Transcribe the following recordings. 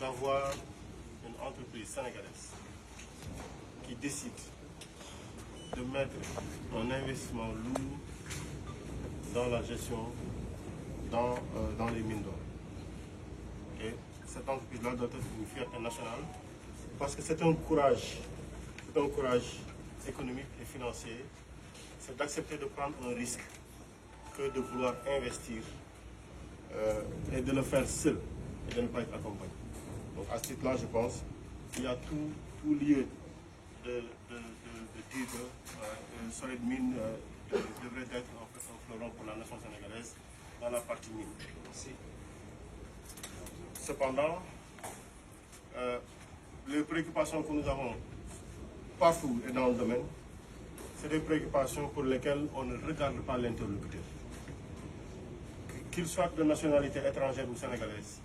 d'avoir une entreprise sénégalaise qui décide de mettre un investissement lourd dans la gestion, dans les mines d'or. Et cette entreprise-là doit être une fierté nationale parce que c'est un courage économique et financier, c'est d'accepter de prendre un risque que de vouloir investir et de le faire seul et de ne pas être accompagné. Donc à ce titre-là, je pense qu'il y a tout lieu de dire que Solid Mine devrait être en fait un fleuron pour la nation sénégalaise dans la partie mine. Cependant, les préoccupations que nous avons partout et dans le domaine, c'est des préoccupations pour lesquelles on ne regarde pas l'interlocuteur. Qu'il soit de nationalité étrangère ou sénégalaise,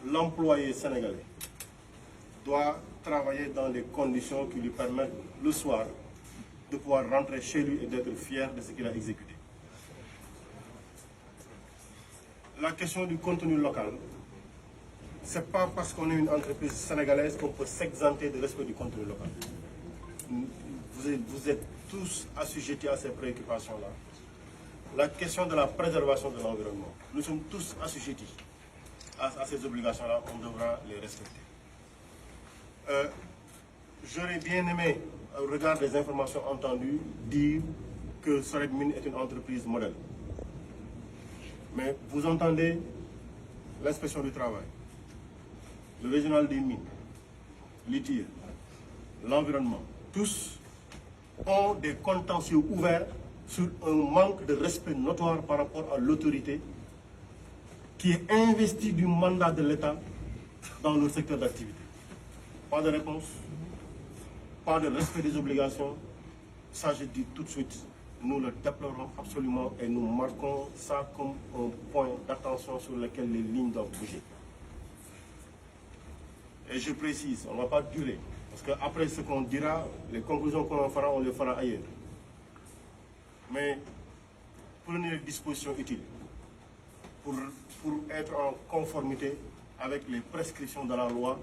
l'employé sénégalais doit travailler dans des conditions qui lui permettent le soir de pouvoir rentrer chez lui et d'être fier de ce qu'il a exécuté. La question du contenu local, ce n'est pas parce qu'on est une entreprise sénégalaise qu'on peut s'exenter de respect du contenu local. Vous êtes tous assujettis à ces préoccupations-là. La question de la préservation de l'environnement, nous sommes tous assujettis à ces obligations-là, on devra les respecter. J'aurais bien aimé, au regard des informations entendues, dire que Solid Mine est une entreprise modèle. Mais vous entendez l'inspection du travail, le régional des mines, l'ITIE, l'environnement, tous ont des contentieux ouverts sur un manque de respect notoire par rapport à l'autorité qui est investie du mandat de l'État dans leur secteur d'activité. Pas de réponse, pas de respect des obligations. Ça, je dis tout de suite, nous le déplorons absolument et nous marquons ça comme un point d'attention sur lequel les lignes doivent bouger. Et je précise, on ne va pas durer, parce qu'après ce qu'on dira, les conclusions qu'on en fera, on les fera ailleurs. Mais prenez les dispositions utiles pour être en conformité avec les prescriptions de la loi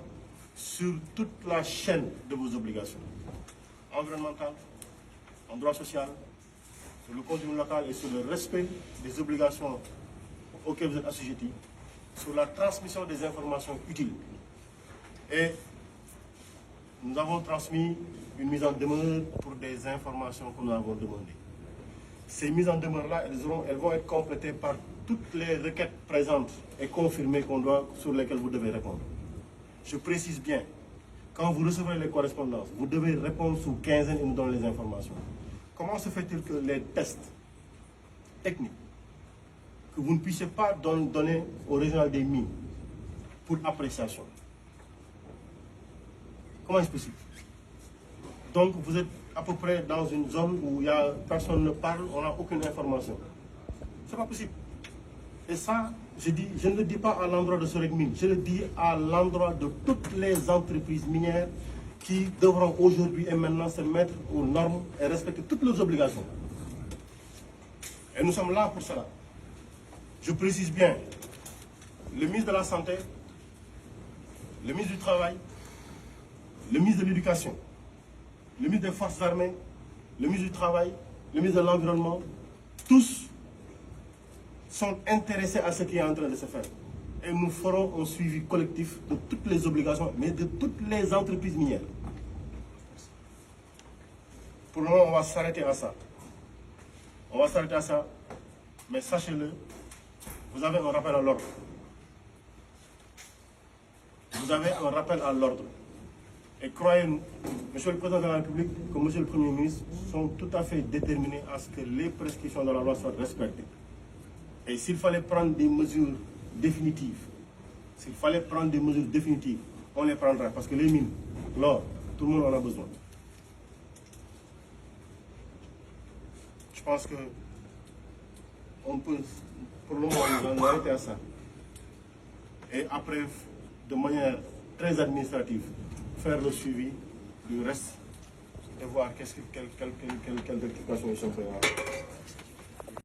sur toute la chaîne de vos obligations. Environnementales, en droit social, sur le contenu local et sur le respect des obligations auxquelles vous êtes assujettis, sur la transmission des informations utiles. Et nous avons transmis une mise en demeure pour des informations que nous avons demandées. Ces mises en demeure-là, elles vont être complétées par toutes les requêtes présentes et confirmées sur lesquelles vous devez répondre. Je précise bien, quand vous recevez les correspondances, vous devez répondre sous quinzaine et nous donner les informations. Comment se fait-il que les tests techniques, que vous ne puissiez pas donner au régional des mines pour appréciation? Comment est-ce possible? Donc vous êtes à peu près dans une zone où personne ne parle, on n'a aucune information. Ce n'est pas possible. Et ça, je ne le dis pas à l'endroit de Solid Mine, je le dis à l'endroit de toutes les entreprises minières qui devront aujourd'hui et maintenant se mettre aux normes et respecter toutes leurs obligations. Et nous sommes là pour cela. Je précise bien, le ministre de la Santé, le ministre du Travail, le ministre de l'Éducation, le ministre des Forces armées, le ministre du Travail, le ministre de l'Environnement, tous sont intéressés à ce qui est en train de se faire. Et nous ferons un suivi collectif de toutes les obligations, mais de toutes les entreprises minières. Pour le moment, on va s'arrêter à ça. On va s'arrêter à ça, mais sachez-le, vous avez un rappel à l'ordre. Vous avez un rappel à l'ordre. Et croyez-nous, Monsieur le Président de la République, comme Monsieur le Premier ministre, sont tout à fait déterminés à ce que les prescriptions de la loi soient respectées. Et s'il fallait prendre des mesures définitives, on les prendra. Parce que les mines, l'or, tout le monde en a besoin. Je pense que on peut, pour le moment, nous arrêter à ça. Et après, de manière très administrative, faire le suivi du reste et voir quelles rectifications ils sont faites.